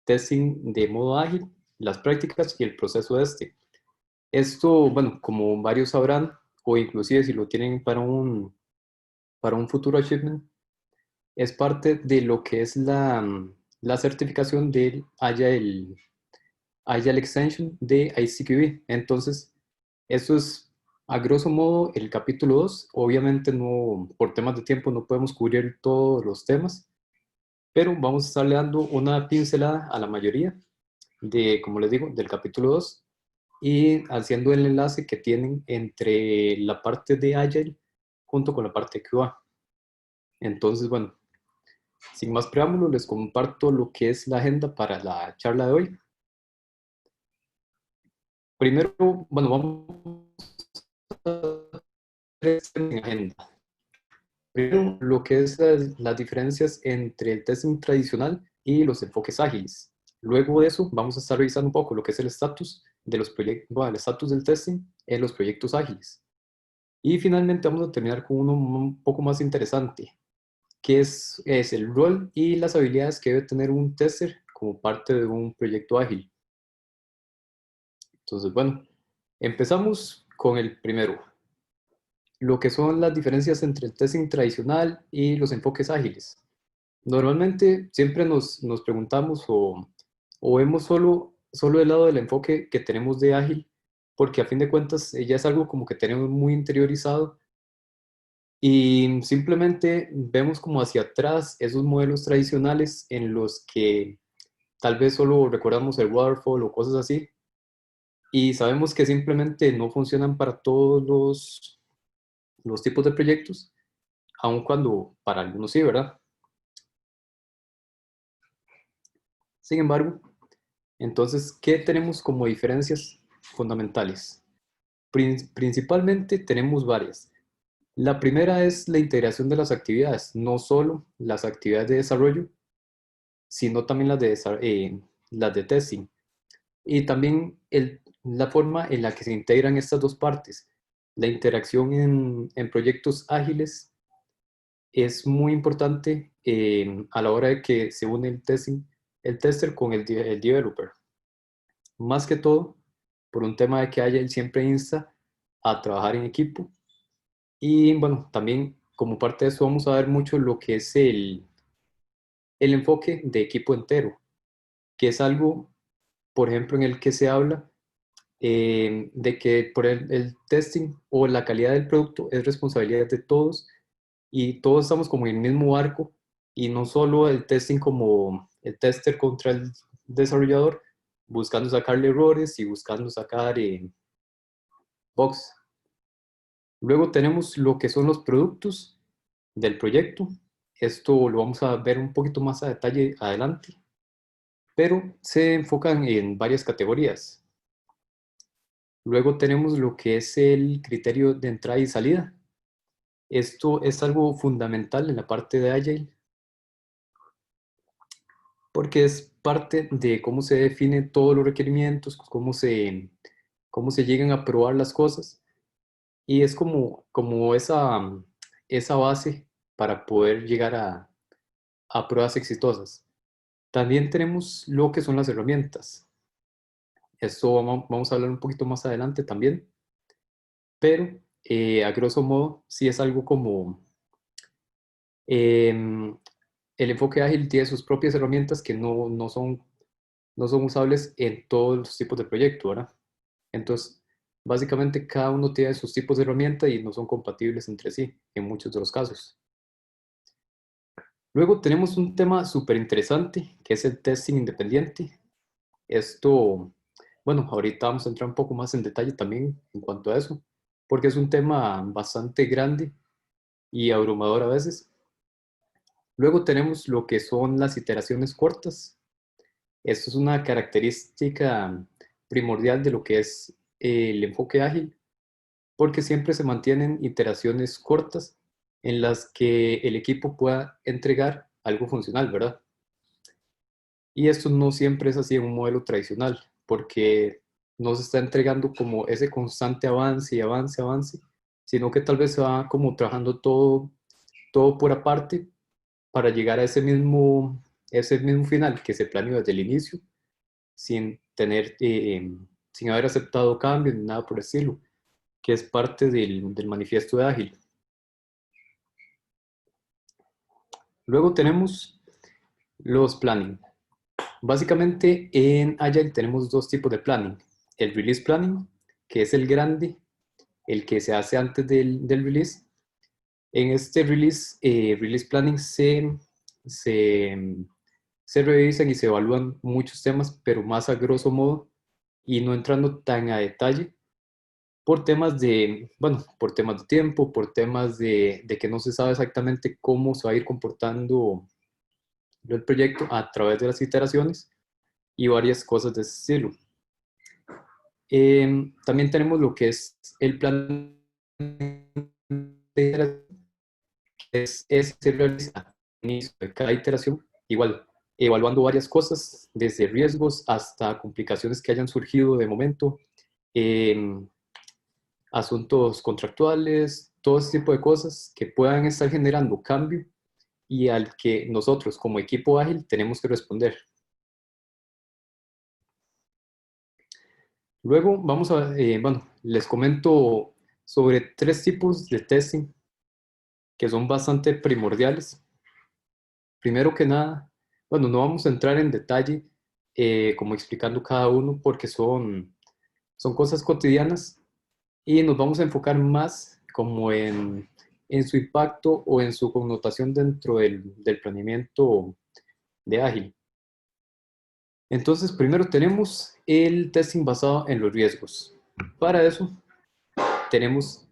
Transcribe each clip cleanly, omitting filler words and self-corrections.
testing de modo ágil, las prácticas y el proceso de este. Esto, bueno, como varios sabrán, o inclusive si lo tienen para un futuro achievement, es parte de lo que es la certificación del Agile Extension de ICQB. Entonces, eso es a grosso modo el capítulo 2. Obviamente no, por temas de tiempo no podemos cubrir todos los temas, pero vamos a estarle dando una pincelada a la mayoría de, como les digo, del capítulo 2 y haciendo el enlace que tienen entre la parte de Agile junto con la parte de QA. Entonces, bueno, sin más preámbulos, les comparto lo que es la agenda para la charla de hoy. Primero, bueno, vamos a ver en agenda. Primero, lo que es las diferencias entre el testing tradicional y los enfoques ágiles. Luego de eso, vamos a estar revisando un poco lo que es el estatus de los proyectos, bueno, el estatus del testing en los proyectos ágiles. Y finalmente vamos a terminar con uno un poco más interesante, que es el rol y las habilidades que debe tener un tester como parte de un proyecto ágil. Entonces, bueno, empezamos con el primero, lo que son las diferencias entre el testing tradicional y los enfoques ágiles. Normalmente siempre nos preguntamos o vemos solo el lado del enfoque que tenemos de ágil, porque a fin de cuentas ya es algo como que tenemos muy interiorizado y simplemente vemos como hacia atrás esos modelos tradicionales en los que tal vez solo recordamos el waterfall o cosas así y sabemos que simplemente no funcionan para todos los tipos de proyectos, aun cuando para algunos sí, ¿verdad? Sin embargo, entonces, ¿qué tenemos como diferencias fundamentales? Principalmente tenemos varias. La primera es la integración de las actividades, no solo las actividades de desarrollo, sino también las de testing. Y también la forma en la que se integran estas dos partes. La interacción en proyectos ágiles es muy importante a la hora de que se une el tester con el developer. Más que todo, por un tema de que Agile siempre insta a trabajar en equipo. Y bueno, también como parte de eso vamos a ver mucho lo que es el enfoque de equipo entero, que es algo, por ejemplo, en el que se habla de que por el testing o la calidad del producto es responsabilidad de todos y todos estamos como en el mismo barco y no solo el testing como el tester contra el desarrollador buscando sacarle errores y buscando sacar bugs. Luego tenemos lo que son los productos del proyecto. Esto lo vamos a ver un poquito más a detalle adelante, pero se enfocan en varias categorías. Luego tenemos lo que es el criterio de entrada y salida. Esto es algo fundamental en la parte de Agile porque es parte de cómo se definen todos los requerimientos, cómo se llegan a probar las cosas y es como esa base para poder llegar a pruebas exitosas. También tenemos lo que son las herramientas. Esto vamos a hablar un poquito más adelante también, pero a grosso modo sí es algo como em, el enfoque ágil tiene sus propias herramientas que no son usables en todos los tipos de proyecto, ¿verdad? Entonces, básicamente cada uno tiene sus tipos de herramienta y no son compatibles entre sí en muchos de los casos. Luego tenemos un tema súper interesante que es el testing independiente. Esto, bueno, ahorita vamos a entrar un poco más en detalle también en cuanto a eso, porque es un tema bastante grande y abrumador a veces. Luego tenemos lo que son las iteraciones cortas. Esto es una característica primordial de lo que es el enfoque ágil, porque siempre se mantienen iteraciones cortas en las que el equipo pueda entregar algo funcional, ¿verdad? Y esto no siempre es así en un modelo tradicional, porque no se está entregando como ese constante avance y avance, avance, sino que tal vez se va como trabajando todo por aparte para llegar a ese mismo final que se planeó desde el inicio, sin tener, sin haber aceptado cambios ni nada por el estilo, que es parte del manifiesto de Ágil. Luego tenemos los planning. Básicamente en Agile tenemos dos tipos de planning. El release planning, que es el grande, el que se hace antes del release. En este release planning se revisan y se evalúan muchos temas, pero más a grosso modo y no entrando tan a detalle por temas de, bueno, por temas de tiempo, por temas de que no se sabe exactamente cómo se va a ir comportando el proyecto a través de las iteraciones y varias cosas de ese estilo. También tenemos lo que es el plan de iteración, que se realiza al inicio de cada iteración, igual, evaluando varias cosas, desde riesgos hasta complicaciones que hayan surgido de momento, asuntos contractuales, todo ese tipo de cosas que puedan estar generando cambio y al que nosotros como equipo ágil tenemos que responder. Luego vamos a, bueno, les comento sobre 3 tipos de testing que son bastante primordiales. Primero que nada, bueno, no vamos a entrar en detalle como explicando cada uno porque son cosas cotidianas y nos vamos a enfocar más como en su impacto o en su connotación dentro del planeamiento de ágil. Entonces, primero tenemos el testing basado en los riesgos. Para eso, tenemos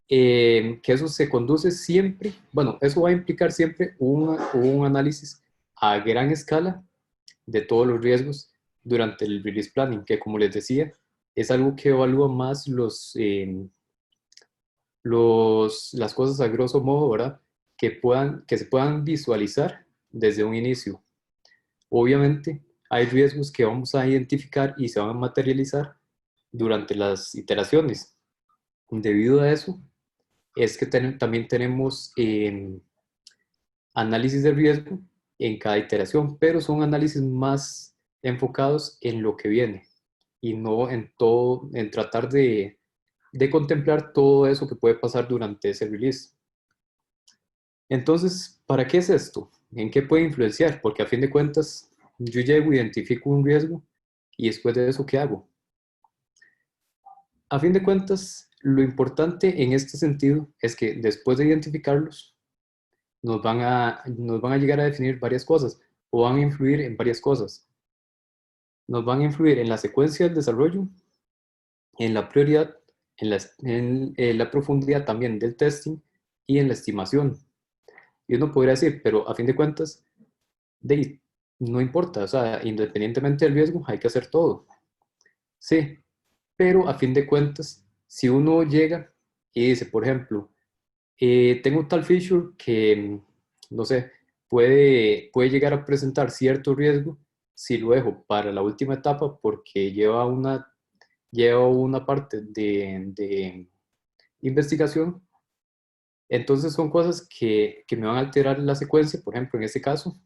que eso se conduce siempre, bueno, eso va a implicar siempre un análisis a gran escala de todos los riesgos durante el release planning, que como les decía, es algo que evalúa más las cosas a grosso modo, ¿verdad? Que se puedan visualizar desde un inicio. Obviamente, hay riesgos que vamos a identificar y se van a materializar durante las iteraciones. Debido a eso, es que también tenemos análisis de riesgo en cada iteración, pero son análisis más enfocados en lo que viene y no en todo, en tratar de contemplar todo eso que puede pasar durante ese release. Entonces, ¿para qué es esto? ¿En qué puede influenciar? Porque a fin de cuentas, yo llego, identifico un riesgo y después de eso, ¿qué hago? A fin de cuentas, lo importante en este sentido es que después de identificarlos, nos van a llegar a definir varias cosas o van a influir en varias cosas. Nos van a influir en la secuencia del desarrollo, en la prioridad, en la profundidad también del testing y en la estimación. Y uno podría decir, pero a fin de cuentas, no importa, o sea, independientemente del riesgo, hay que hacer todo. Sí, pero a fin de cuentas, si uno llega y dice, por ejemplo, tengo tal feature que, no sé, puede llegar a presentar cierto riesgo si lo dejo para la última etapa porque lleva una parte de investigación. Entonces son cosas que me van a alterar la secuencia, por ejemplo, en este caso,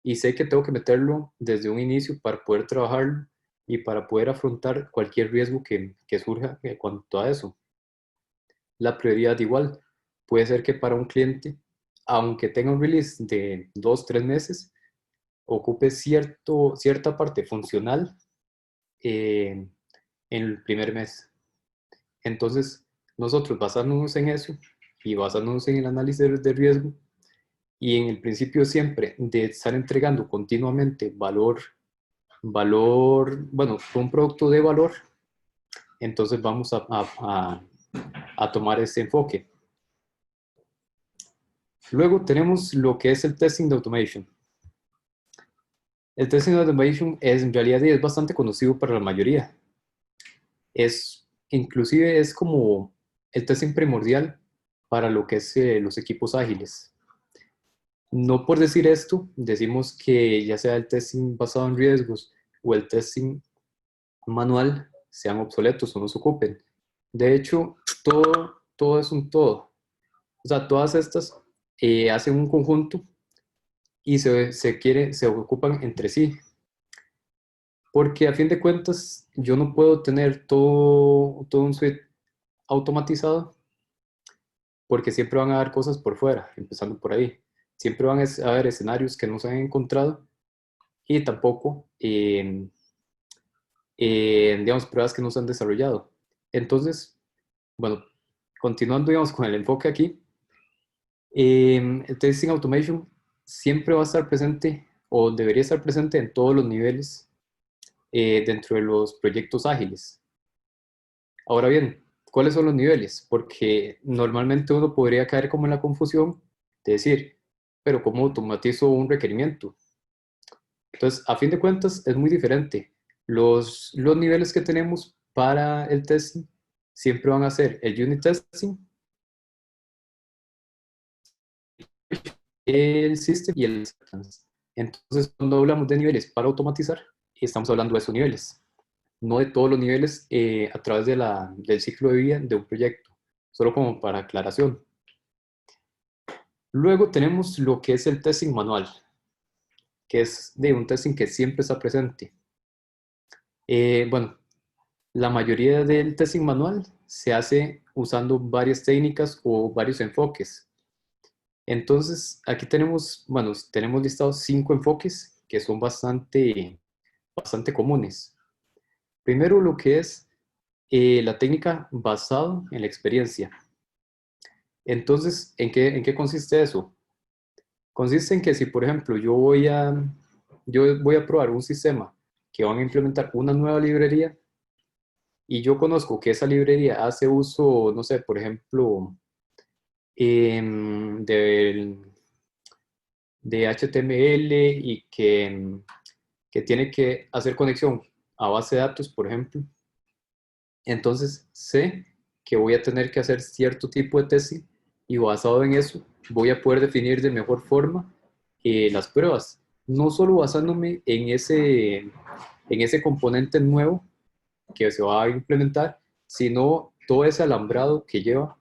y sé que tengo que meterlo desde un inicio para poder trabajarlo y para poder afrontar cualquier riesgo que surja en cuanto a eso. La prioridad igual. Puede ser que para un cliente, aunque tenga un release de 2, 3 meses, ocupe cierta parte funcional en el primer mes. Entonces, nosotros basándonos en eso y basándonos en el análisis de riesgo y en el principio siempre de estar entregando continuamente bueno, un producto de valor, entonces vamos a tomar ese enfoque. Luego tenemos lo que es el testing de automation. El testing de automation en realidad es bastante conocido para la mayoría. Inclusive es como el testing primordial para lo que es los equipos ágiles. No por decir esto, decimos que ya sea el testing basado en riesgos o el testing manual sean obsoletos o no se ocupen. De hecho, todo es un todo. O sea, todas estas hacen un conjunto y se ocupan entre sí. Porque a fin de cuentas, yo no puedo tener todo un suite automatizado porque siempre van a haber cosas por fuera, empezando por ahí. Siempre van a haber escenarios que no se han encontrado y tampoco, digamos, pruebas que no se han desarrollado. Entonces, bueno, continuando, digamos, con el enfoque aquí, el testing automation siempre va a estar presente o debería estar presente en todos los niveles dentro de los proyectos ágiles. Ahora bien, ¿cuáles son los niveles? Porque normalmente uno podría caer como en la confusión de decir, pero ¿cómo automatizo un requerimiento? Entonces, a fin de cuentas, es muy diferente. Los niveles que tenemos para el testing siempre van a ser el unit testing, el system y el acceptance. Entonces, cuando hablamos de niveles para automatizar, estamos hablando de esos niveles, no de todos los niveles a través del ciclo de vida de un proyecto, solo como para aclaración. Luego tenemos lo que es el testing manual, que es de un testing que siempre está presente. Bueno, la mayoría del testing manual se hace usando varias técnicas o varios enfoques. Entonces, aquí tenemos, bueno, tenemos listados 5 enfoques que son bastante comunes. Primero, lo que es la técnica basado en la experiencia. Entonces, ¿en qué consiste eso? Consiste en que si, por ejemplo, yo voy a probar un sistema que van a implementar una nueva librería y yo conozco que esa librería hace uso, no sé, por ejemplo, de HTML y que tiene que hacer conexión a base de datos, por ejemplo, entonces sé que voy a tener que hacer cierto tipo de testing y basado en eso voy a poder definir de mejor forma las pruebas, no solo basándome en ese componente nuevo que se va a implementar, sino todo ese alambrado que lleva,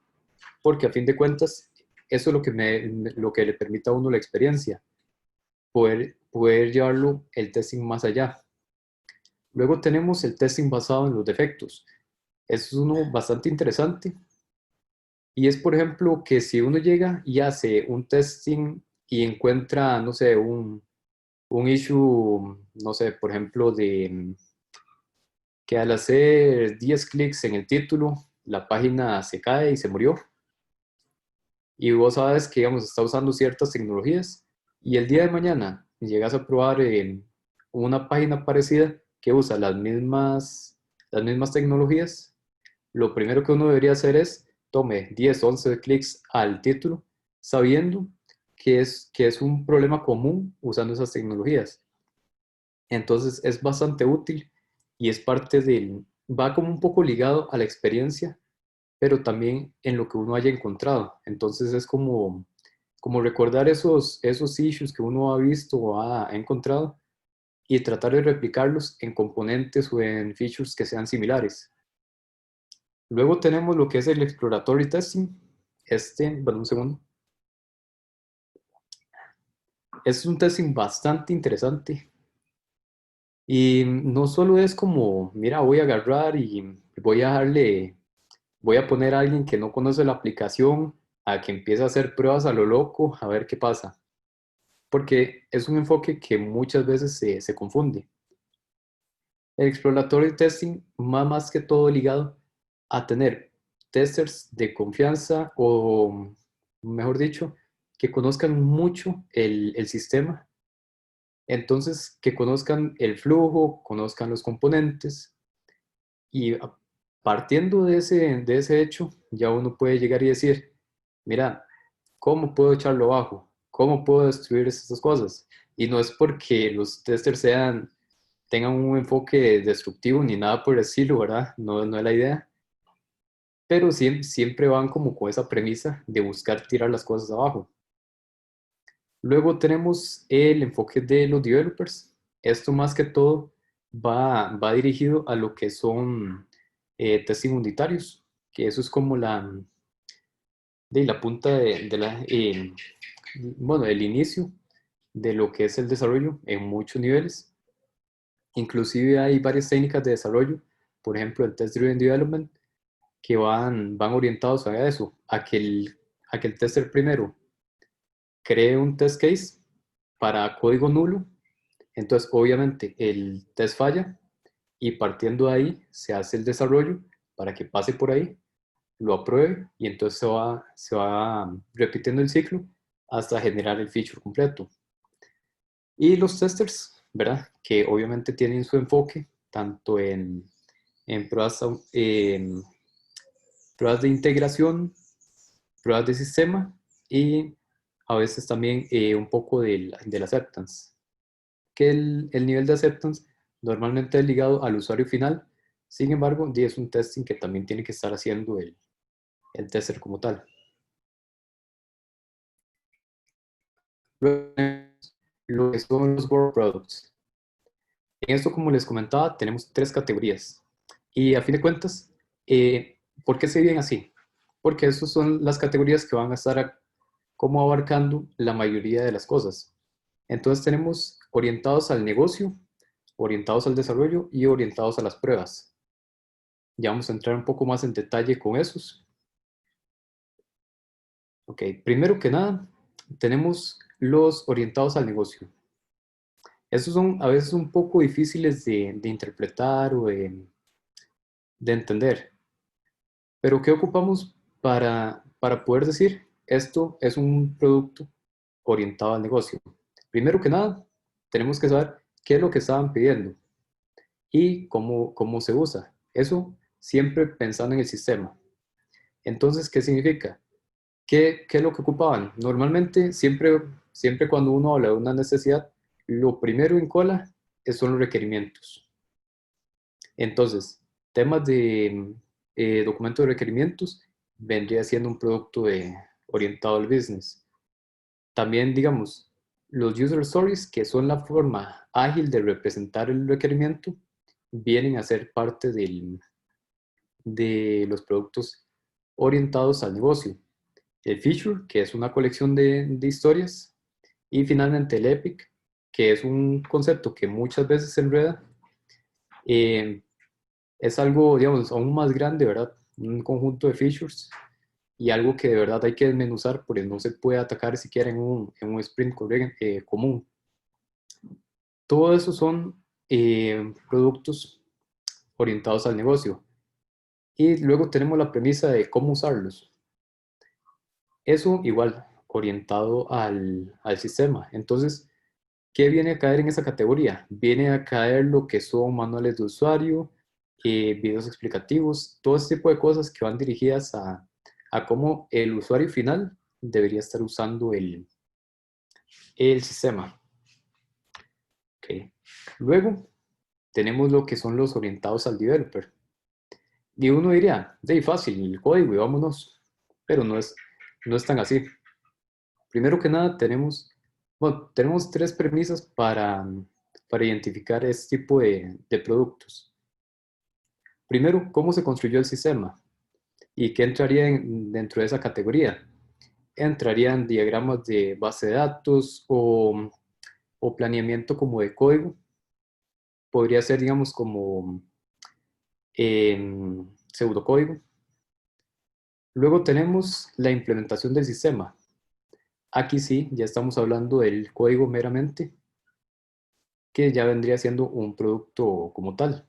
porque a fin de cuentas eso es lo que le permite a uno la experiencia, poder llevarlo el testing más allá. Luego tenemos el testing basado en los defectos. Es uno bastante interesante y es, por ejemplo, que si uno llega y hace un testing y encuentra, no sé, un issue, no sé, por ejemplo, que al hacer 10 clics en el título, la página se cae y se murió. Y vos sabes que, digamos, está usando ciertas tecnologías y el día de mañana llegas a probar una página parecida que usa las mismas tecnologías, lo primero que uno debería hacer es tome 10 o 11 clics al título, sabiendo que es un problema común usando esas tecnologías. Entonces es bastante útil y es parte va como un poco ligado a la experiencia, pero también en lo que uno haya encontrado. Entonces es como recordar esos issues que uno ha visto o ha encontrado y tratar de replicarlos en componentes o en features que sean similares. Luego tenemos lo que es el exploratory testing. Bueno, un segundo. Es un testing bastante interesante. Y no solo es como, mira, voy a agarrar y voy a poner a alguien que no conoce la aplicación a que empiece a hacer pruebas a lo loco, a ver qué pasa. Porque es un enfoque que muchas veces se confunde. El exploratory testing va más que todo ligado a tener testers de confianza o, mejor dicho, que conozcan mucho el sistema. Entonces, que conozcan el flujo, conozcan los componentes y partiendo de ese hecho, ya uno puede llegar y decir, mira, ¿cómo puedo echarlo abajo? ¿Cómo puedo destruir estas cosas? Y no es porque los testers tengan un enfoque destructivo ni nada por el estilo, ¿verdad? No, no es la idea. Pero siempre van como con esa premisa de buscar tirar las cosas abajo. Luego tenemos el enfoque de los developers. Esto más que todo va dirigido a lo que son testing unitarios, que eso es como la punta bueno, el inicio de lo que es el desarrollo en muchos niveles. Inclusive hay varias técnicas de desarrollo, por ejemplo el Test Driven Development, que van orientados a eso, a que el tester primero cree un test case para código nulo. Entonces obviamente el test falla y partiendo de ahí se hace el desarrollo para que pase por ahí, lo apruebe y entonces se va repitiendo el ciclo hasta generar el feature completo. Y los testers, ¿verdad? Que obviamente tienen su enfoque tanto en pruebas, pruebas de integración, pruebas de sistema y a veces también un poco del acceptance. Que el nivel de acceptance normalmente es ligado al usuario final, sin embargo, es un testing que también tiene que estar haciendo el tester como tal. Luego, lo que son los work products. En esto, como les comentaba, tenemos 3 categorías. Y a fin de cuentas, ¿por qué se dividen así? Porque esas son las categorías que van a estar como abarcando la mayoría de las cosas. Entonces tenemos orientados al negocio, orientados al desarrollo y orientados a las pruebas. Ya vamos a entrar un poco más en detalle con esos. Ok, primero que nada, tenemos los orientados al negocio. Esos son a veces un poco difíciles de interpretar o de entender. Pero ¿qué ocupamos para poder decir esto es un producto orientado al negocio? Primero que nada, tenemos que saber qué es lo que estaban pidiendo y cómo se usa. Eso siempre pensando en el sistema. Entonces, ¿qué significa? ¿Qué es lo que ocupaban? Normalmente, siempre cuando uno habla de una necesidad, lo primero en cola son los requerimientos. Entonces, temas de documento de requerimientos vendría siendo un producto orientado al business. También, digamos, los user stories, que son la forma ágil de representar el requerimiento, vienen a ser parte de los productos orientados al negocio. El feature, que es una colección de historias. Y finalmente el epic, que es un concepto que muchas veces se enreda. Es algo, digamos, aún más grande, ¿verdad? Un conjunto de features y algo que de verdad hay que desmenuzar porque no se puede atacar siquiera en un sprint común. Todo eso son productos orientados al negocio. Y luego tenemos la premisa de cómo usarlos. Eso igual, orientado al sistema. Entonces, ¿qué viene a caer en esa categoría? Viene a caer lo que son manuales de usuario, videos explicativos, todo este tipo de cosas que van dirigidas a cómo el usuario final debería estar usando el sistema. Okay. Luego tenemos lo que son los orientados al developer. Y uno diría, de fácil, el código y vámonos. Pero no es tan así. Primero que nada tenemos 3 premisas para identificar este tipo de productos. Primero, ¿cómo se construyó el sistema? ¿Y qué entraría dentro de esa categoría? Entrarían diagramas de base de datos o planeamiento como de código. Podría ser, digamos, como pseudocódigo. Luego tenemos la implementación del sistema. Aquí sí, ya estamos hablando del código meramente, que ya vendría siendo un producto como tal.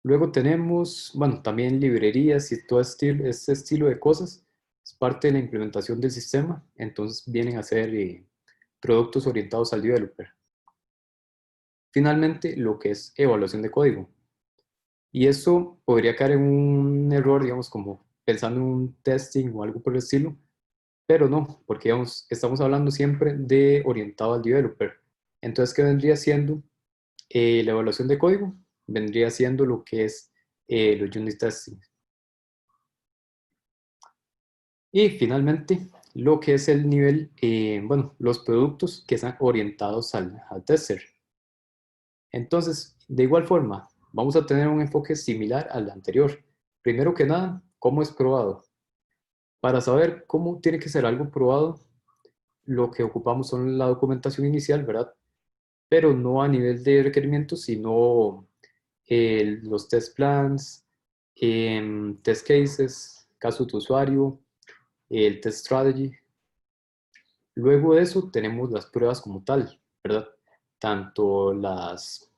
Luego tenemos, bueno, también librerías y todo este estilo de cosas. Es parte de la implementación del sistema, entonces vienen a ser productos orientados al developer. Finalmente, lo que es evaluación de código. Y eso podría caer en un error, digamos, como pensando en un testing o algo por el estilo, pero no, porque digamos, estamos hablando siempre de orientado al developer. Entonces, ¿qué vendría siendo la evaluación de código? Vendría siendo lo que es los unit testing. Y finalmente, lo que es el nivel, bueno, los productos que están orientados al tester. Entonces, de igual forma, vamos a tener un enfoque similar al anterior. Primero que nada, ¿cómo es probado? Para saber cómo tiene que ser algo probado, lo que ocupamos son la documentación inicial, ¿verdad? Pero no a nivel de requerimientos, sino los test plans, test cases, casos de usuario, el test strategy. Luego de eso tenemos las pruebas como tal, ¿verdad? Tanto las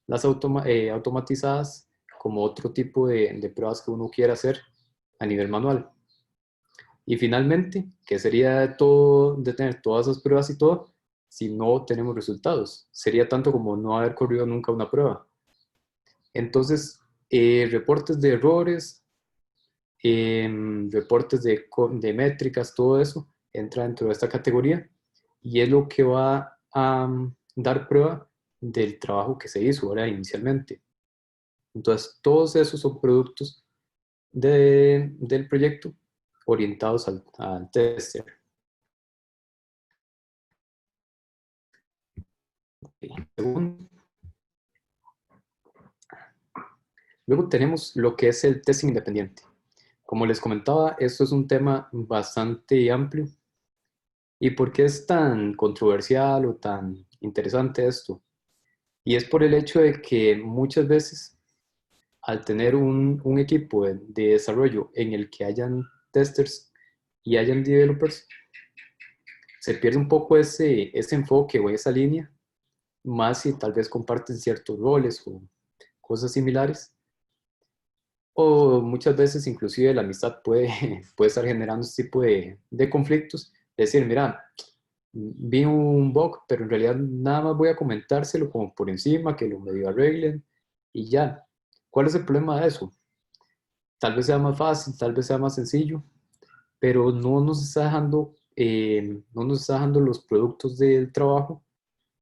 automatizadas como otro tipo de pruebas que uno quiera hacer a nivel manual. Y finalmente, ¿qué sería de todo, de tener todas esas pruebas y todo, si no tenemos resultados? Sería tanto como no haber corrido nunca una prueba. Entonces, reportes de errores, reportes de métricas, todo eso entra dentro de esta categoría y es lo que va a dar prueba del trabajo que se hizo ahora inicialmente. Entonces, todos esos son productos del proyecto orientados al tester. Segundo, luego tenemos lo que es el testing independiente. Como les comentaba, esto es un tema bastante amplio. ¿Y por qué es tan controversial o tan interesante esto? Y es por el hecho de que muchas veces al tener un equipo de desarrollo en el que hayan testers y hayan developers, se pierde un poco ese enfoque o esa línea, más si tal vez comparten ciertos roles o cosas similares. O muchas veces inclusive la amistad puede, puede estar generando este tipo de conflictos. Decir, mira, vi un bug, pero en realidad nada más voy a comentárselo como por encima, que lo medio arreglen y ya. ¿Cuál es el problema de eso? Tal vez sea más fácil, tal vez sea más sencillo, pero no nos está dejando los productos del trabajo,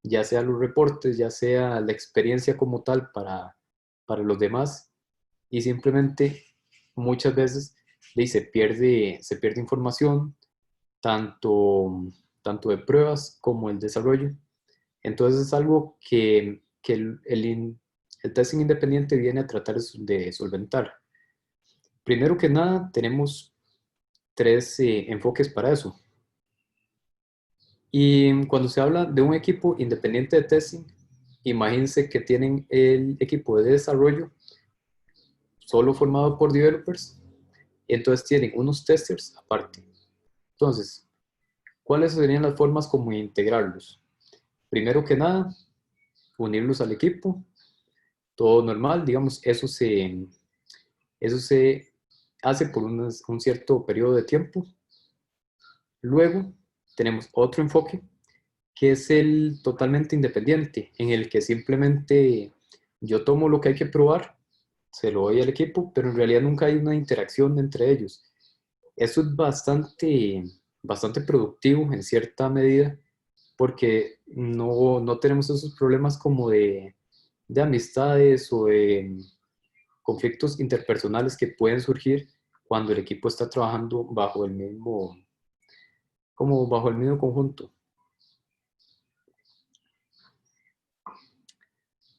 ya sea los reportes, ya sea la experiencia como tal para los demás, y simplemente muchas veces se pierde información, tanto, tanto de pruebas como el desarrollo. Entonces es algo que el testing independiente viene a tratar de solventar. Primero que nada, tenemos tres enfoques para eso. Y cuando se habla de un equipo independiente de testing, imagínense que tienen el equipo de desarrollo solo formado por developers, y entonces tienen unos testers aparte. Entonces, ¿cuáles serían las formas como integrarlos? Primero que nada, unirlos al equipo, todo normal, digamos, eso se hace por un cierto periodo de tiempo. Luego tenemos otro enfoque que es el totalmente independiente, en el que simplemente yo tomo lo que hay que probar, se lo doy al equipo, pero en realidad nunca hay una interacción entre ellos. Eso es bastante productivo en cierta medida, porque no tenemos esos problemas como de amistades o de conflictos interpersonales que pueden surgir cuando el equipo está trabajando como bajo el mismo conjunto.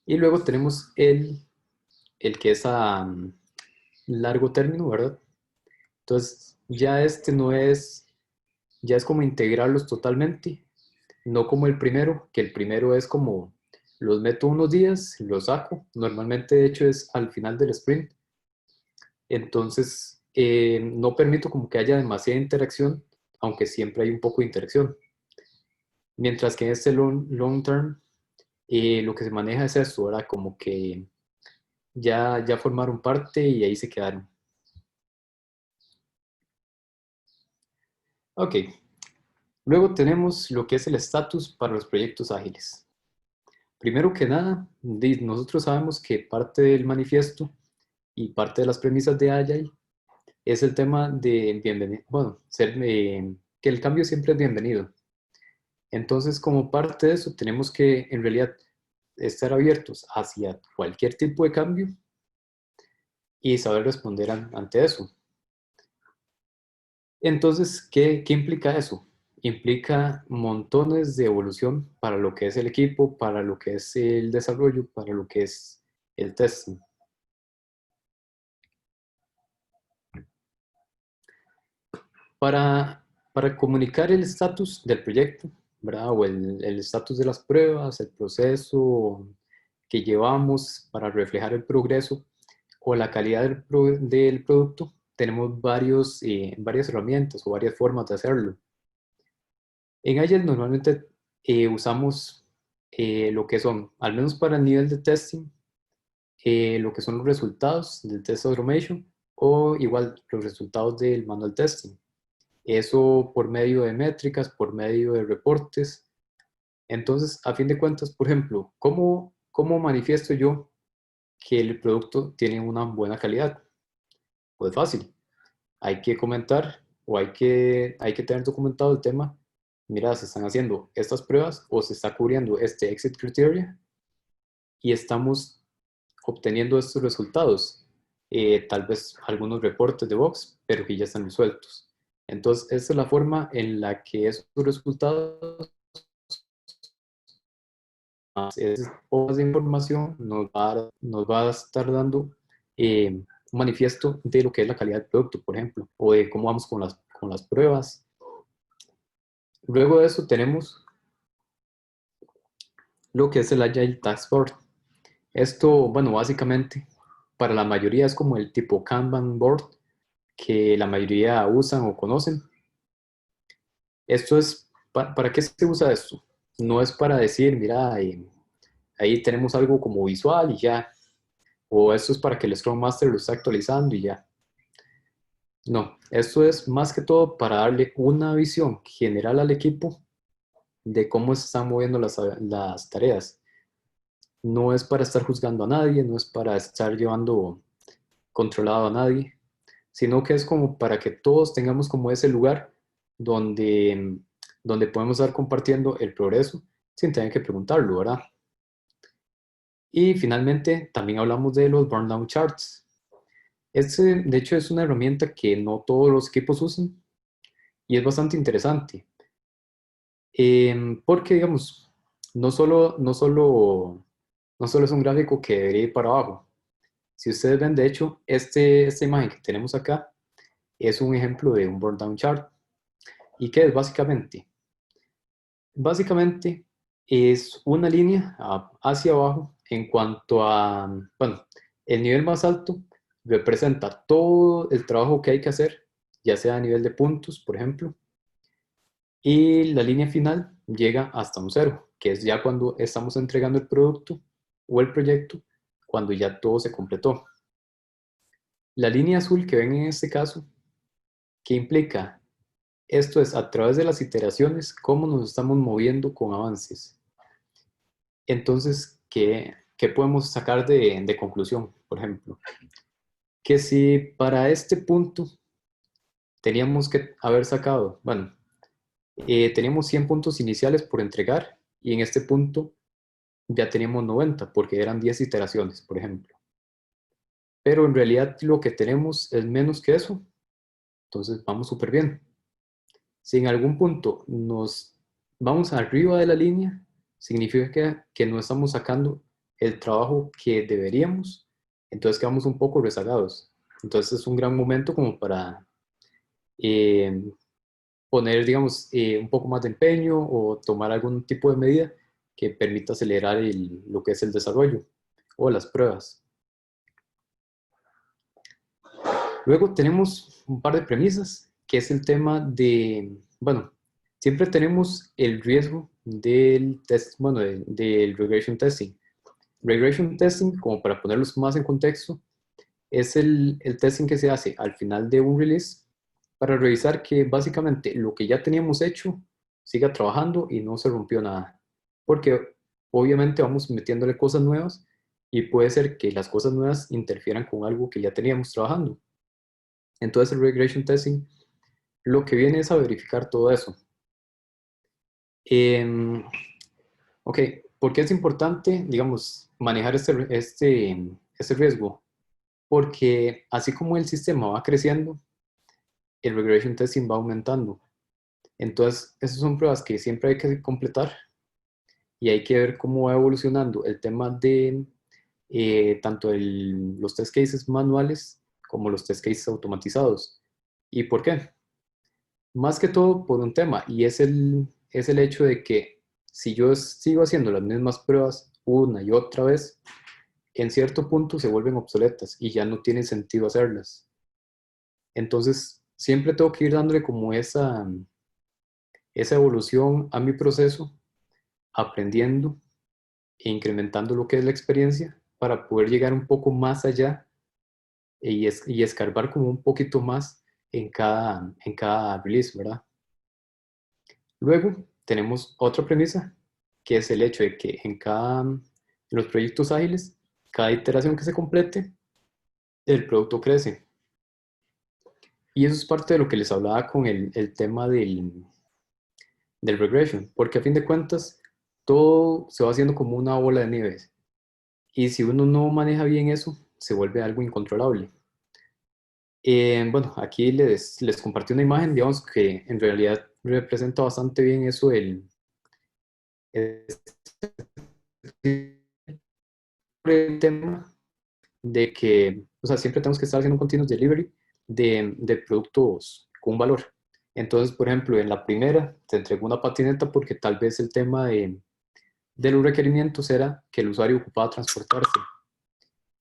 Y luego tenemos el que es a largo término, ¿verdad? Entonces, ya este no es, ya es como integrarlos totalmente, no como el primero, que el primero es como los meto unos días, los saco, normalmente de hecho es al final del sprint, entonces no permito como que haya demasiada interacción, aunque siempre hay un poco de interacción. Mientras que en este long term, lo que se maneja es esto, ¿verdad? Como que ya formaron parte y ahí se quedaron. Ok, luego tenemos lo que es el estatus para los proyectos ágiles. Primero que nada, nosotros sabemos que parte del manifiesto y parte de las premisas de Agile es el tema de bienvenido, bueno, que el cambio siempre es bienvenido. Entonces, como parte de eso, tenemos que en realidad estar abiertos hacia cualquier tipo de cambio y saber responder ante eso. Entonces, ¿qué implica eso? Implica montones de evolución para lo que es el equipo, para lo que es el desarrollo, para lo que es el testing. Para Para comunicar el estatus del proyecto, ¿verdad? O el estatus de las pruebas, el proceso que llevamos para reflejar el progreso o la calidad del producto, tenemos varias herramientas o varias formas de hacerlo. En Agile normalmente usamos lo que son, al menos para el nivel de testing, lo que son los resultados del test automation o igual los resultados del manual testing. Eso por medio de métricas, por medio de reportes. Entonces, a fin de cuentas, por ejemplo, ¿cómo manifiesto yo que el producto tiene una buena calidad? Pues fácil, hay que comentar o hay que tener documentado el tema. Mira, se están haciendo estas pruebas o se está cubriendo este exit criteria y estamos obteniendo estos resultados. Tal vez algunos reportes de bugs, pero que ya están resueltos. Entonces, esta es la forma en la que esos resultados, esas hojas de información, nos va a estar dando un manifiesto de lo que es la calidad del producto, por ejemplo, o de cómo vamos con las pruebas. Luego de eso tenemos lo que es el Agile Task Board. Esto, bueno, básicamente, para la mayoría es como el tipo Kanban Board, que la mayoría usan o conocen. Esto es, ¿para qué se usa esto? No es para decir, mira, ahí tenemos algo como visual y ya, o esto es para que el Scrum Master lo esté actualizando y ya. No, esto es más que todo para darle una visión general al equipo de cómo se están moviendo las tareas. No es para estar juzgando a nadie, no es para estar llevando controlado a nadie, sino que es como para que todos tengamos como ese lugar donde podemos estar compartiendo el progreso sin tener que preguntarlo, ¿verdad? Y finalmente también hablamos de los burn-down charts. Este, de hecho, es una herramienta que no todos los equipos usan y es bastante interesante. Porque, digamos, no solo es un gráfico que debería ir para abajo. Si ustedes ven, de hecho, esta imagen que tenemos acá es un ejemplo de un burn down chart. ¿Y qué es básicamente? Básicamente es una línea hacia abajo en cuanto a, bueno, el nivel más alto representa todo el trabajo que hay que hacer, ya sea a nivel de puntos, por ejemplo, y la línea final llega hasta un cero, que es ya cuando estamos entregando el producto o el proyecto, cuando ya todo se completó. La línea azul que ven en este caso, ¿qué implica? Esto es a través de las iteraciones, cómo nos estamos moviendo con avances. Entonces, ¿qué podemos sacar de conclusión? Por ejemplo, que si para este punto teníamos que haber sacado, bueno, teníamos 100 puntos iniciales por entregar y en este punto ya teníamos 90 porque eran 10 iteraciones, por ejemplo. Pero en realidad lo que tenemos es menos que eso, entonces vamos súper bien. Si en algún punto nos vamos arriba de la línea, significa que no estamos sacando el trabajo que deberíamos, entonces quedamos un poco rezagados. Entonces es un gran momento como para eh, poner, digamos, un poco más de empeño o tomar algún tipo de medida que permita acelerar lo que es el desarrollo o las pruebas. Luego tenemos un par de premisas, que es el tema de, bueno, siempre tenemos el riesgo del test, bueno, del regression testing. Regression testing, como para ponerlos más en contexto, es el testing que se hace al final de un release para revisar que básicamente lo que ya teníamos hecho siga trabajando y no se rompió nada. Porque obviamente vamos metiéndole cosas nuevas y puede ser que las cosas nuevas interfieran con algo que ya teníamos trabajando. Entonces el regression testing lo que viene es a verificar todo eso. Ok, ¿por qué es importante, digamos, manejar este riesgo? Porque así como el sistema va creciendo, el regression testing va aumentando. Entonces, esas son pruebas que siempre hay que completar y hay que ver cómo va evolucionando el tema de tanto los test cases manuales como los test cases automatizados. ¿Y por qué? Más que todo por un tema, y es el hecho de que si yo sigo haciendo las mismas pruebas una y otra vez, en cierto punto se vuelven obsoletas y ya no tiene sentido hacerlas. Entonces, siempre tengo que ir dándole como esa evolución a mi proceso, aprendiendo e incrementando lo que es la experiencia para poder llegar un poco más allá y escarbar como un poquito más en cada release, ¿verdad? Luego tenemos otra premisa, que es el hecho de que en los proyectos ágiles, cada iteración que se complete, el producto crece. Y eso es parte de lo que les hablaba con el tema del regression, porque a fin de cuentas todo se va haciendo como una bola de nieve. Y si uno no maneja bien eso, se vuelve algo incontrolable. Bueno, aquí les compartí una imagen, digamos, que en realidad representa bastante bien eso, el tema de que, o sea, siempre tenemos que estar haciendo un continuous delivery de productos con un valor. Entonces, por ejemplo, en la primera te entregó una patineta porque tal vez el tema de los requerimientos era que el usuario ocupaba transportarse.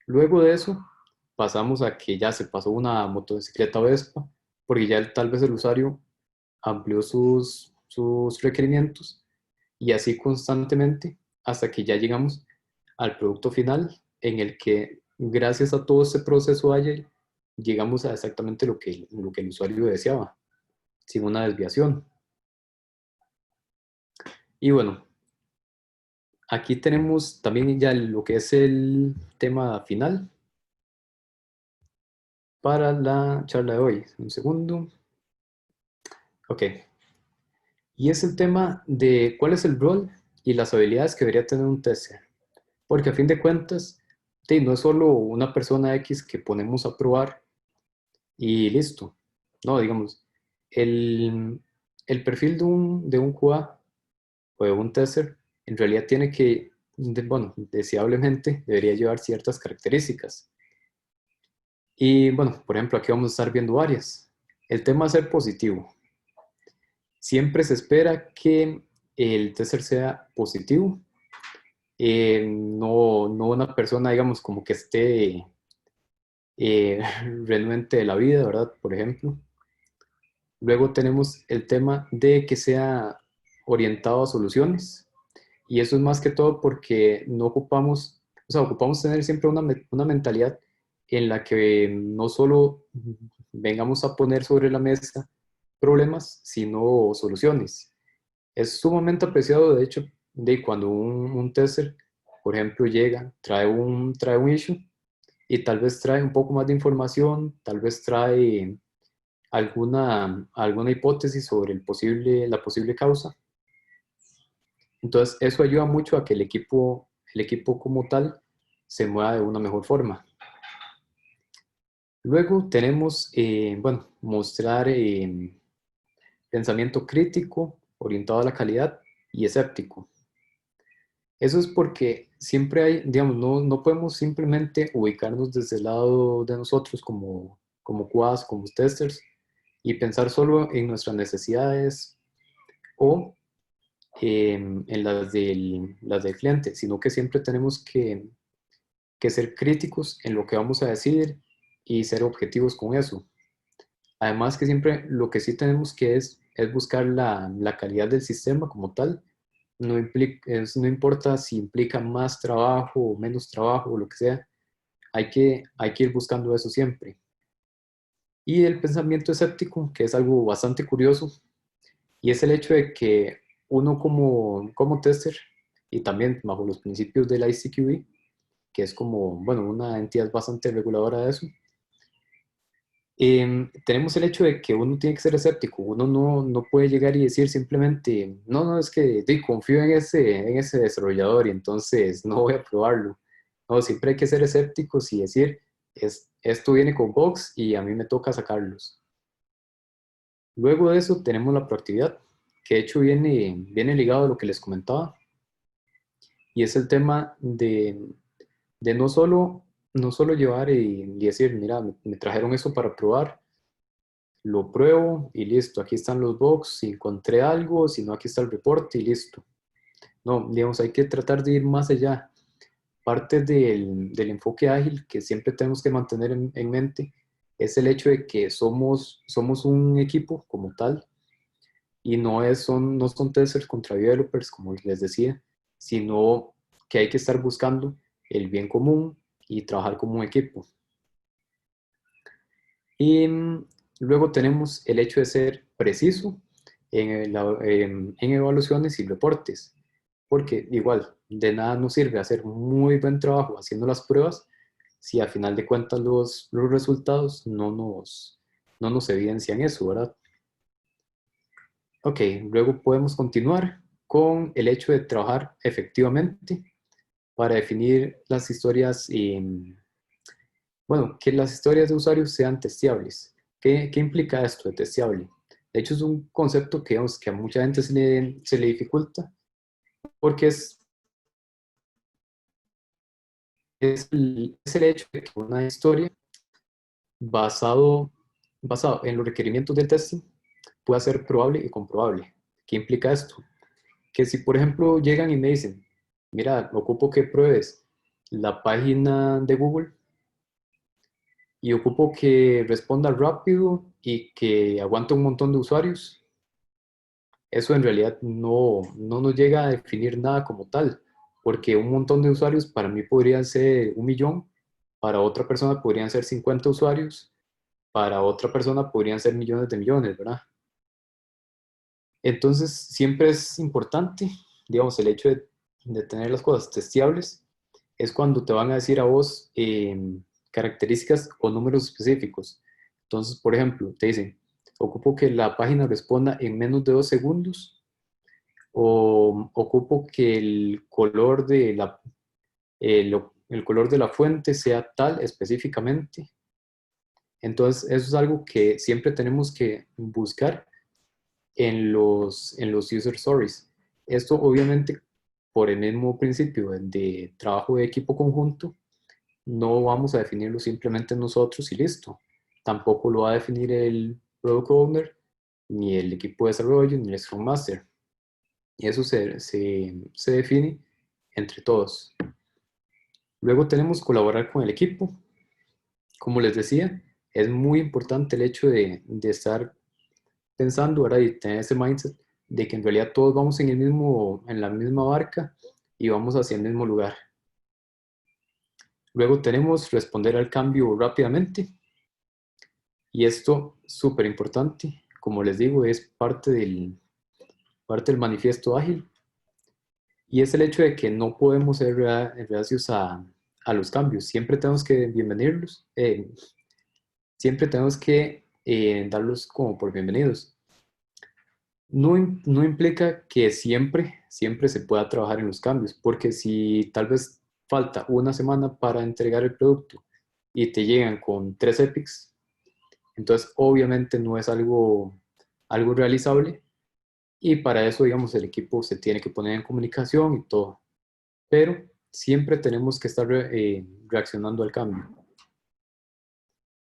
Luego de eso, pasamos a que ya se pasó una motocicleta Vespa, porque ya tal vez el usuario amplió sus requerimientos y así constantemente hasta que ya llegamos al producto final en el que gracias a todo ese proceso Agile llegamos a exactamente lo que el usuario deseaba, sin una desviación. Y bueno, aquí tenemos también ya lo que es el tema final para la charla de hoy. Un segundo. Ok. Y es el tema de cuál es el rol y las habilidades que debería tener un tester. Porque a fin de cuentas, sí, no es solo una persona X que ponemos a probar y listo. No, digamos, el, el perfil de un QA o de un tester en realidad tiene que, bueno, deseablemente debería llevar ciertas características. Y bueno, por ejemplo, aquí vamos a estar viendo varias. El tema es ser positivo. Siempre se espera que el tester sea positivo, no una persona, digamos, como que esté renuente de la vida, ¿verdad? Por ejemplo. Luego tenemos el tema de que sea orientado a soluciones. Y eso es más que todo porque no ocupamos, o sea, ocupamos tener siempre una mentalidad en la que no solo vengamos a poner sobre la mesa problemas, sino soluciones. Es sumamente apreciado, de hecho, de cuando un tester, por ejemplo, llega, trae un issue y tal vez trae un poco más de información, tal vez trae alguna hipótesis sobre la posible causa. Entonces, eso ayuda mucho a que el equipo como tal se mueva de una mejor forma. Luego tenemos, bueno, mostrar pensamiento crítico, orientado a la calidad y escéptico. Eso es porque siempre hay, digamos, no podemos simplemente ubicarnos desde el lado de nosotros como QAs, como testers, y pensar solo en nuestras necesidades o en las del cliente, sino que siempre tenemos que ser críticos en lo que vamos a decir y ser objetivos con eso. Además que siempre lo que sí tenemos que es buscar la calidad del sistema como tal. No importa si implica más trabajo o menos trabajo o lo que sea, hay que ir buscando eso siempre. Y el pensamiento escéptico, que es algo bastante curioso, y es el hecho de que uno como tester, y también bajo los principios del ICQB, que es como, bueno, una entidad bastante reguladora de eso, tenemos el hecho de que uno tiene que ser escéptico, uno no puede llegar y decir simplemente, no, es que confío en ese desarrollador y entonces no voy a probarlo. No, siempre hay que ser escépticos y decir, esto viene con bugs y a mí me toca sacarlos. Luego de eso tenemos la proactividad, que de hecho viene ligado a lo que les comentaba, y es el tema de no solo llevar y decir, mira, me trajeron eso para probar, lo pruebo y listo, aquí están los bugs, si encontré algo, si no, aquí está el reporte y listo. No, digamos, hay que tratar de ir más allá. Parte del enfoque ágil que siempre tenemos que mantener en mente es el hecho de que somos un equipo como tal y no son testers contra developers, como les decía, sino que hay que estar buscando el bien común y trabajar como un equipo. Y luego tenemos el hecho de ser preciso en evaluaciones y reportes, porque igual de nada nos sirve hacer muy buen trabajo haciendo las pruebas si al final de cuentas los resultados no nos evidencian eso, ¿verdad? Ok, luego podemos continuar con el hecho de trabajar efectivamente para definir las historias y, bueno, que las historias de usuarios sean testeables. ¿Qué implica esto de testeable? De hecho, es un concepto que, digamos, que a mucha gente se le dificulta porque es el hecho de que una historia basado, basado en los requerimientos del testing pueda ser probable y comprobable. ¿Qué implica esto? Que si, por ejemplo, llegan y me dicen, mira, ocupo que pruebes la página de Google y ocupo que responda rápido y que aguante un montón de usuarios, eso en realidad no nos llega a definir nada como tal, porque un montón de usuarios para mí podrían ser 1 millón, para otra persona podrían ser 50 usuarios, para otra persona podrían ser millones de millones, ¿verdad? Entonces, siempre es importante, digamos, el hecho de tener las cosas testeables es cuando te van a decir a vos características o números específicos. Entonces, por ejemplo, te dicen, ocupo que la página responda en menos de 2 segundos o ocupo que el color de la fuente sea tal específicamente. Entonces, eso es algo que siempre tenemos que buscar en los user stories. Esto obviamente por el mismo principio de trabajo de equipo conjunto, no vamos a definirlo simplemente nosotros y listo. Tampoco lo va a definir el Product Owner, ni el equipo de desarrollo, ni el Scrum Master. Y eso se define entre todos. Luego tenemos colaborar con el equipo. Como les decía, es muy importante el hecho de estar pensando, ¿verdad? Y tener ese mindset de que en realidad todos vamos en la misma barca y vamos hacia el mismo lugar. Luego tenemos responder al cambio rápidamente y esto súper importante, como les digo, es parte del manifiesto ágil y es el hecho de que no podemos ser reacios a los cambios, siempre tenemos que bienvenirlos, siempre tenemos que darlos como por bienvenidos. No implica que siempre se pueda trabajar en los cambios, porque si tal vez falta una semana para entregar el producto y te llegan con 3 epics, entonces obviamente no es algo realizable y para eso, digamos, el equipo se tiene que poner en comunicación y todo, pero siempre tenemos que estar reaccionando al cambio.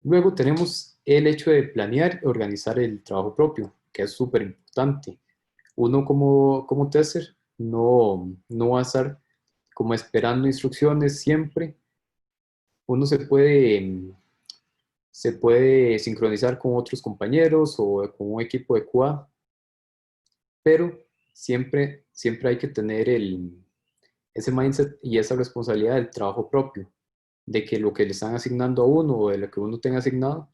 Luego tenemos el hecho de planear y organizar el trabajo propio, que es súper importante. Uno como tester no va a estar como esperando instrucciones siempre. Uno se puede sincronizar con otros compañeros o con un equipo de QA, pero siempre hay que tener ese mindset y esa responsabilidad del trabajo propio, de que lo que le están asignando a uno o de lo que uno tenga asignado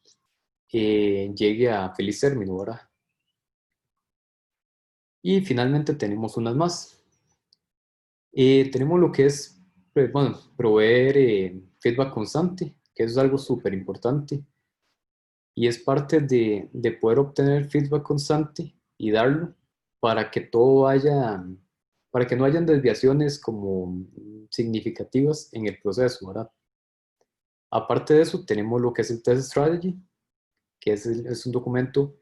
llegue a feliz término, ¿verdad? Y finalmente tenemos unas más. Tenemos lo que es, pues, bueno, proveer feedback constante, que eso es algo súper importante y es parte de poder obtener feedback constante y darlo para que todo vaya, para que no hayan desviaciones como significativas en el proceso, ¿verdad? Aparte de eso, tenemos lo que es el test strategy, que es un documento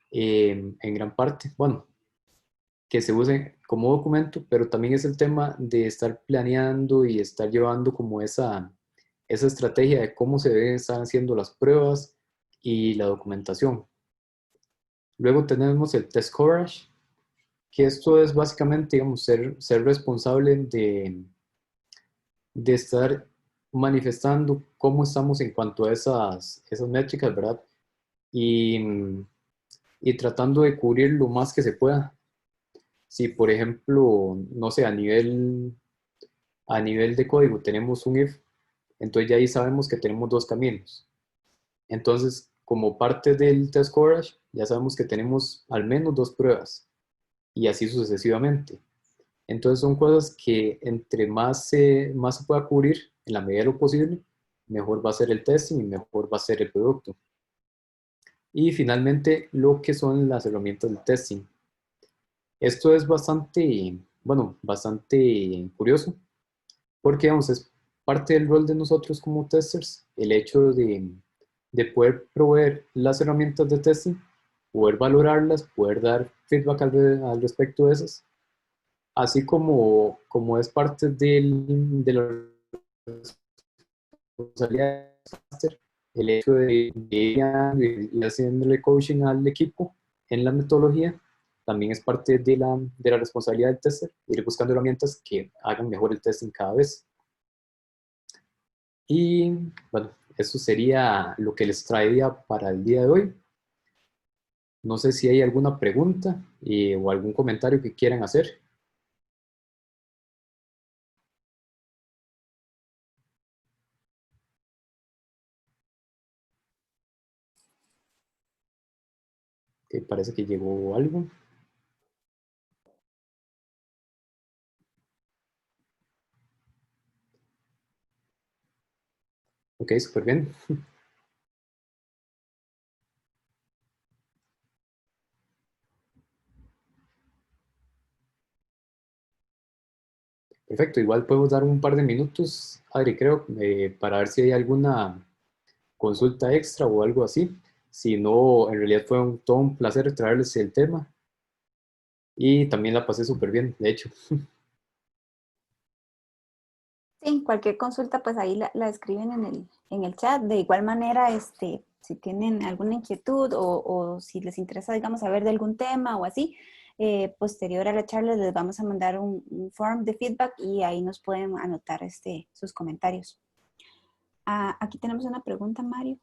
en gran parte, bueno, que se use como documento, pero también es el tema de estar planeando y estar llevando como esa estrategia de cómo se deben estar haciendo las pruebas y la documentación. Luego tenemos el test coverage, que esto es básicamente, digamos, ser responsable de estar manifestando cómo estamos en cuanto a esas métricas, ¿verdad? Y, y tratando de cubrir lo más que se pueda. Si, por ejemplo, no sé, a nivel de código tenemos un if, entonces ya ahí sabemos que tenemos dos caminos. Entonces, como parte del test coverage, ya sabemos que tenemos al menos dos pruebas y así sucesivamente. Entonces son cosas que entre más se pueda cubrir en la medida de lo posible, mejor va a ser el testing y mejor va a ser el producto. Y finalmente, lo que son las herramientas de testing. Esto es bastante, bueno, bastante curioso porque, vamos, es parte del rol de nosotros como testers, el hecho de poder proveer las herramientas de testing, poder valorarlas, poder dar feedback al respecto de esas, así como es parte de la responsabilidad del máster, el hecho de ir haciéndole coaching al equipo en la metodología, también es parte de la responsabilidad del tester, ir buscando herramientas que hagan mejor el testing cada vez. Y bueno, eso sería lo que les traía para el día de hoy. No sé si hay alguna pregunta o algún comentario que quieran hacer. Que parece que llegó algo. Ok, súper bien. Perfecto, igual podemos dar un par de minutos, Adri, creo, para ver si hay alguna consulta extra o algo así. Si no, en realidad fue todo un placer traerles el tema y también la pasé súper bien, de hecho. Sí, cualquier consulta, pues ahí la escriben en el chat. De igual manera, si tienen alguna inquietud o si les interesa, digamos, saber de algún tema o así, posterior a la charla les vamos a mandar un form de feedback y ahí nos pueden anotar sus comentarios. Aquí tenemos una pregunta, Mario.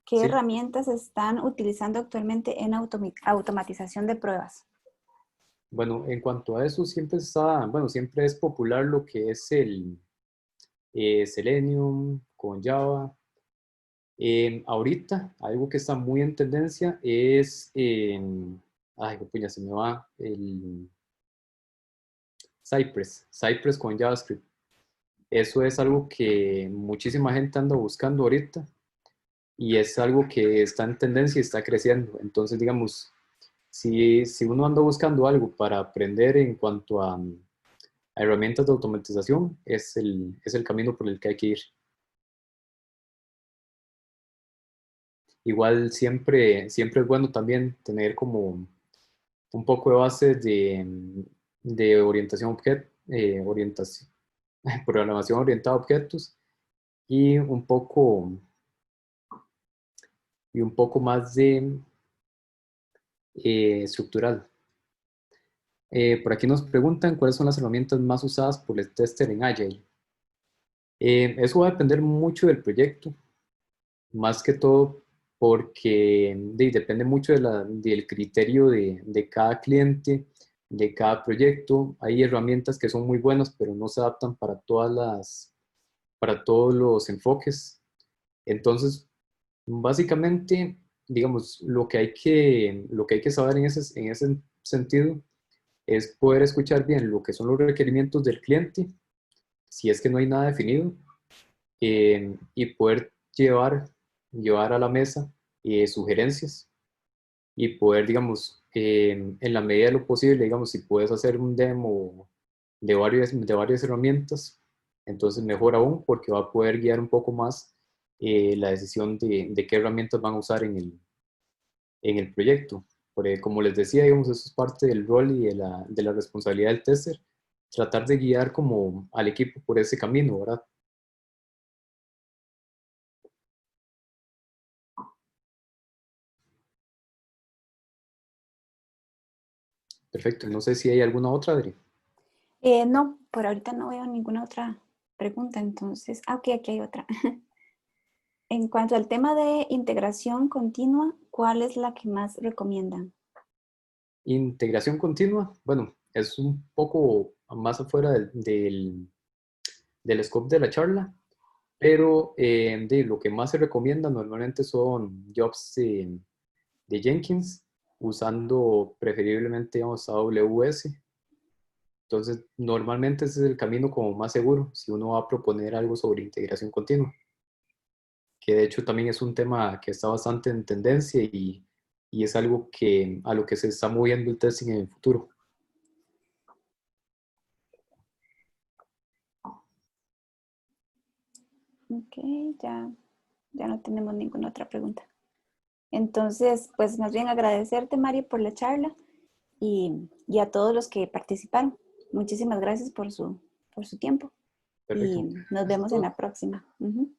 ¿Qué Sí, herramientas están utilizando actualmente en automatización de pruebas? bueno, en cuanto a eso, siempre es popular lo que es el Selenium con Java. Ahorita, algo que está muy en tendencia es, ay, puña, se me va, el Cypress con JavaScript. Eso es algo que muchísima gente anda buscando ahorita y es algo que está en tendencia y está creciendo. Entonces, digamos, si uno anda buscando algo para aprender en cuanto a herramientas de automatización, es el camino por el que hay que ir. Igual siempre es bueno también tener como un poco de base de orientación, programación orientada a objetos y un poco más de estructural. Por aquí nos preguntan cuáles son las herramientas más usadas por el tester en Agile. Eso va a depender mucho del proyecto, más que todo porque depende mucho del criterio de cada cliente, de cada proyecto. Hay herramientas que son muy buenas, pero no se adaptan para todos los enfoques. Entonces, básicamente, digamos, lo que hay que saber en ese sentido es poder escuchar bien lo que son los requerimientos del cliente, si es que no hay nada definido, y poder llevar a la mesa sugerencias y poder, digamos, en la medida de lo posible, digamos, si puedes hacer un demo de varias herramientas, entonces mejor aún porque va a poder guiar un poco más la decisión de qué herramientas van a usar en el proyecto. Porque, como les decía, digamos, eso es parte del rol y de la responsabilidad del tester, tratar de guiar como al equipo por ese camino, ¿verdad? Perfecto. No sé si hay alguna otra, Adri. No, por ahorita no veo ninguna otra pregunta, entonces, ok, aquí hay otra. En cuanto al tema de integración continua, ¿cuál es la que más recomiendan? Integración continua, bueno, es un poco más afuera del scope de la charla, pero lo que más se recomienda normalmente son jobs de Jenkins, usando preferiblemente, digamos, AWS. Entonces, normalmente ese es el camino como más seguro si uno va a proponer algo sobre integración continua, que de hecho también es un tema que está bastante en tendencia y es algo que, a lo que se está moviendo el testing en el futuro. Ok, ya no tenemos ninguna otra pregunta. Entonces, pues más bien agradecerte, Mario, por la charla y a todos los que participaron. Muchísimas gracias por su tiempo Perfecto. y nos Eso es vemos en todo. la próxima. Ujú.